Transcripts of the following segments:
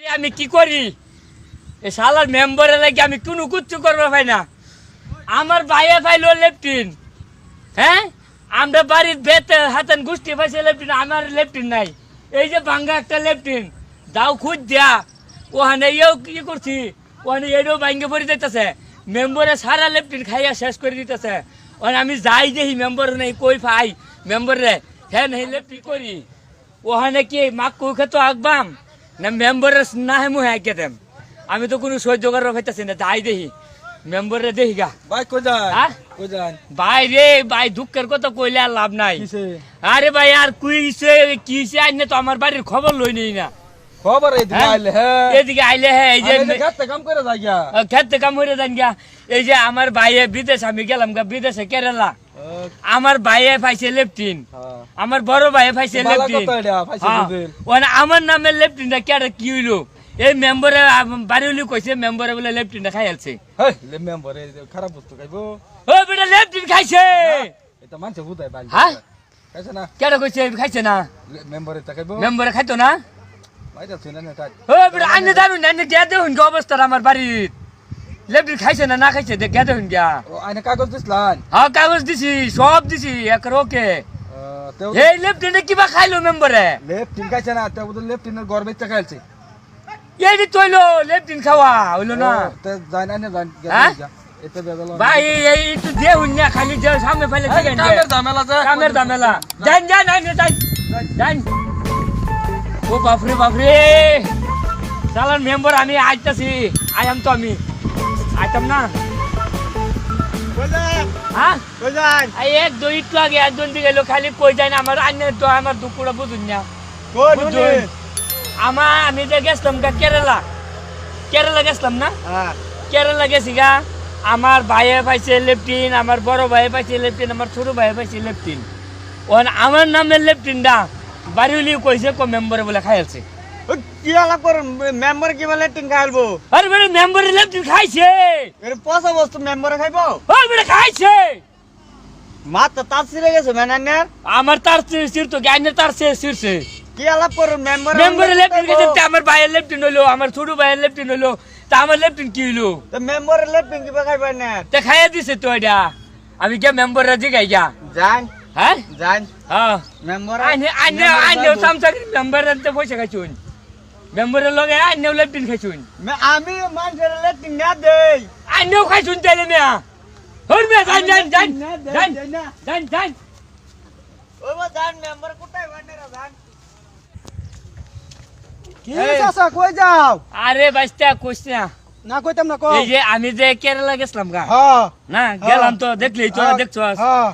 আমি কি করি এ শালার মেম্বারের লাগে আমি কোনো কিচ্ছু করবো ভাই না। আমার ভাইয়ে পাইলো লেফটিন, হ্যাঁ আমরা বাড়ির বেতে হাতেন গোষ্ঠী পাইছে লেফটিন, আমার লেফটিন নাই। এই যে ভাঙ্গা একটা লেফটিন দাও খুঁজ দিয়া ওখানে ইয়েও কি করছি, ওখানে এটাও ভাঙ্গে পড়ে যাইতেছে। মেম্বারে সারা লেফটিন খাইয়া শেষ করে দিতেছে। ওখানে আমি যাই দেখি মেম্বার নেই, কই পাই মেম্বারে হ্যাঁ নেই লেফটিন করি। ওখানে কি মাক কুখে তো আঁকবাম না মেম্বারের না হেমু হ্যাঁ কেতেম। আমি তো কোনো সহ্য করার পাইতেছি না, যাই দেখি মেম্বারে দেখি গা। ভাই কই যান কই যান? ভাই রে ভাই দুঃখের কথা কইলে আর লাভ নাই। আরে ভাই আর কুইছে কিছে আইনে তো আমার বাড়ির খবর লই নেই না। খবর এদিকে আইলে হ্যাঁ, এদিকে আইলে হ্যাঁ, এই যে খেতে কাম করে যাই গা, খেতে কাম হইরে যান গা। এই যে আমার ভাইয়ে বিদেশ, আমি গেলাম গা বিদেশে কেরালা। আমার ভাইয়ে পাইছে লেফটিন, আমার বড় ভাইয়ে পাইছে লেফটিন। ওখানে আমার নামে লেফটিনটা কেটে কি হইলো, এই মেম্বারে বাড়ি কইছে মেম্বারে বলে লেফটিনটা খাই আলছে। মেম্বারে খারাপ বস্তু খাইবো। ও বেটা লেফটিন খাইছে, এটা মানছে বুঝাই ভাই। হ্যাঁ খাইছে না? কেটে কইছে খাইছে না? মেম্বারে তা খাইবো, মেম্বারে খাইতো না। ভাইটা ছিল না তাই। ও বেটা আইনে জানুন না, আইনে গিয়া দেখুন কি অবস্থা আমার বাড়ির। লেফটিন খাইছে না না খাইছে গিয়া দেখুন গিয়া। ও আইনে কাগজ দিছলান? হ্যাঁ কাগজ দিছি, সব দিছি একর ওকে। এই লেফটিনে কিবা খাইলো মেম্বারে? লেফটিন খাইছে না, তে বদল লেফটিনের ঘর বেচা খাইছে। এই যে তইলো লেফটিন খাওয়া হইলো না। তে যাই না যান গা, এতে বেদল ভাই এই তো দেহুন না, খালি যে সামনে ফেলে দিবেন। কামের ঝামেলা যা, কামের ঝামেলা। যান যান যান যান। ও বাপরে বাপরে, চালান মেম্বার আমি আইতাছি, আইতাম তো আমি আইতাম না। হ্যাঁ কই যান? এই এক দুই একটু আগে একজন দিকে গেল, খালি কই যায় না আমার আন্য তো আমার দুঃখটা বুঝুন না। কোন আমি যে গেছিলাম গা কেরালা, কেরালা গেছিলাম না, কেরালা গেছি গা। আমার ভাইয়ে পাইছে লেফটিন, আমার বড় ভাইয়ে পাইছে লেফটিন, আমার ছোট ভাইয়ে পাইছে লেফটিন। ওখানে আমার নামের লেফটিনটা বাড়ি কইছে কো মেম্বারে বলে খাইছে। কি আলাপ করেন? মেম্বার কি বলে লেফটিন খাইবো? আরে বেটা মেম্বারে লেফটিন খাইছে, এর পয়সা বস্তু মেম্বারে খাইবো? ওই বেটা খাইছে। মাথা তার ছিঁড়ে গেছে ম্যানান্যার। আমার তার সিরতো গাইনের তার সিরছে। কি আলাপ করেন? মেম্বার মেম্বারে লেফটিন খাইছে, আমার ভাইয়ের লেফটিন হইলো, আমার ছোট ভাইয়ের লেফটিন হইলো, তা আমার লেফটিন কি হইলো? তো মেম্বারের লেফটিন কি খাইবেন না? তে খাইয়া দিছে তো এটা। আমি কে মেম্বাররা জিগাই গা জান হ্যাঁ জান হ্যাঁ মেম্বার আইনে সামসারি মেম্বারের তে পয়সা খাইছুন, মেম্বারের লগে আইনেও লেফটিন খাইছুন। আমি মানুষের লেফটিন না দেই, আইনেও খাইছুন তাইলে মিয়া। হর মিয়া যান যান যান যান যান যান। ওই বা জান মেম্বার কোথায় বান্ডারা জান? কি চাচা কই যাও? আরে বাইস্তা কইছ না, না কইতাম না কো। এই যে আমি যে কেরালা গেছিলাম গা, হ্যাঁ না গেলাম তো দেখলি তোরা দেখছস। হ্যাঁ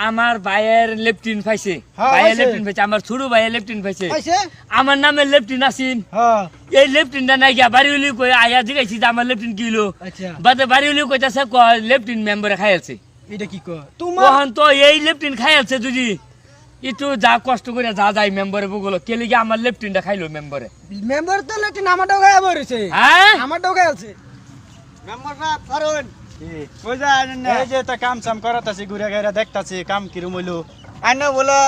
আমার ভাইয়ের লেফটিন পাইছে, হ্যাঁ, ভাইয়ের পাইছে। লেফটিন পাইছে, আমার ছোট ভাইয়ের লেফটিন পাইছে, পাইছে আমার নামে লেফটিন আসিন। হ্যাঁ এই লেফটিনটা নাই গিয়া বাড়ি হলি কই আয়া জিগাইছি যে আমার লেফটিন কি হলো। আচ্ছা বাদে বাড়ি হলি কইতাছে ক লেফটিন মেম্বারে খাইছে। এটা কি কো তোমার? ওখান তো এই লেফটিন খাইছে, যদি একটু যা কষ্ট করে যা যাই মেম্বারে বগলো কেলি গিয়ে আমার লেফটিনটা খাইলো মেম্বারে। মেম্বার তো লেটিন আমারটাও গায়ে বইছে, হ্যাঁ আমারটাও গায়ে আছে। মেম্বার না কারণ কই যান না? এই যে তা কাম চাম করাতাছি, ঘুরে ঘুরে দেখতাছি কাম কিরম হইলো। আইনা বলে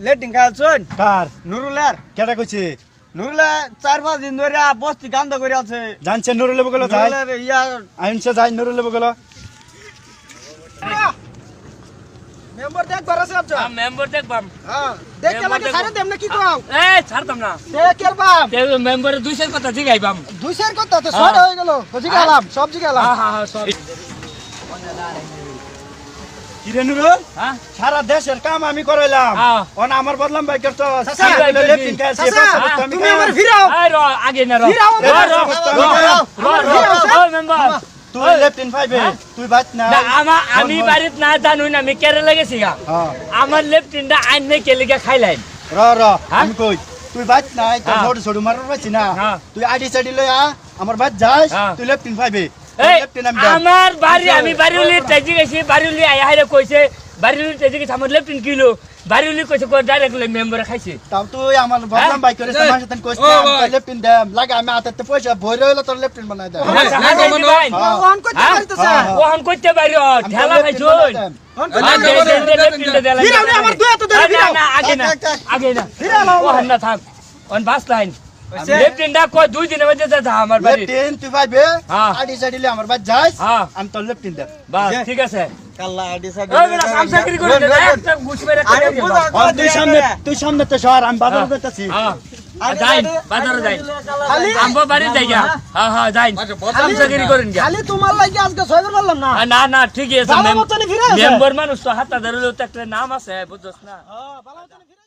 লেফটিন খাইছুন কার নুরুলার। কেটা কইছে? নুরুলা 4-5 দিন ধরে বস্তি কান্দ করে আছে। জানছে নুরুল লেবু গেল যাই, নুরুলার ইয়া আইনছে যাই নুরুল লেবু গেল। মেম্বার দেখবার আছে আচ্ছা। মেম্বার দেখবাম, হ্যাঁ দেখতে লাগে সারে দেমনে কি কও? এ ছাড়তাম না। দেখেলবাম তে মেম্বারে দুইশের কথা জিগাইবাম। দুইশের কথা তো ছড় হয়ে গেল, বুঝি গেলাম সবজি গেলাম। হ্যাঁ হ্যাঁ সব। কিরে নুরুল, হ্যাঁ সারা দেশের কাম আমি করাইলাম, হ্যাঁ। অন আমার বদলাম ভাই করতো। চাচা, লেফটিন খাইছে, চাচা, তুমি আমার ফিরাও। এই র আগে না র ফিরাও, র র মেম্বার তুই লেফটিন পাইবে, তুই বাত না। না আমি বাড়িতে না জানুই না, আমি কেরালা গেছি গা। হ্যাঁ আমার লেফটিনটা আইনে কেলিকা খাইলাইন। র আমি কই তুই বাত নাই, তোর হ্যাঁ। ছোট ছোট মারার পাইছি না। হ্যাঁ। তুই আইডি সাইডি লই আ, আমার বাত যাস, হ্যাঁ। তুই লেফটিন পাইবে। এই লেফটিন আমি দেব। আমার বাড়ি, আমি বাড়িউলি তেজি গেছি, বাড়িউলি আয়া হাইরে কইছে বাড়িউলি তেজি গেছি আমার লেফটিন কিলো, বাড়িউলি কইছে কো ডাইরেক্ট মেম্বারে খাইছে। তাও তুই আমার বদলাম ভাই করে সমাজ সাথে কইছ না, আমি লেফটিন দেম লাগা, আমি হাতে পয়সা ভরে হইলো তোর লেফটিন বানাই দে। অন করতে পারতেছে। ওহন কইতে পারি ঠেলা খাইছো। ফিরাও না আমার দুয়া তো ধরে ফিরাও। না আগে না আগে না ফিরাও ওহন না থাক অন বাস লাইন লেফটিন না কয় 2 দিনের মধ্যে যা আমার বাড়ি লেফটিন তুই ভাইবে হ্যাঁ। আডি সাডিলে আমার বাড়ি যাইস হ্যাঁ। আমি তোর লেফটিন দেব বাস ঠিক আছে কাল্লা আডি সাইড ওই বেটা সামসাগিরি করে দে একটা ঘুষ মেরে আরে করে বুঝা দে তুই সামনে তো শহর আমি বাজার করতেছি হ্যাঁ যাই বাজারে যাই খালি আমবো বাড়ি যাই গা হ্যাঁ হ্যাঁ যাই সামসাগিরি করেন গা খালি তোমার লাগি আজকে ছয় করে পারলাম না না না ঠিকই আছে ভালো মতনই ফিরে আছে। মেম্বার মানুষ তো হাতা ধরলেও তো একটা নাম আছে বুঝছস না ভালো মতনই ফিরে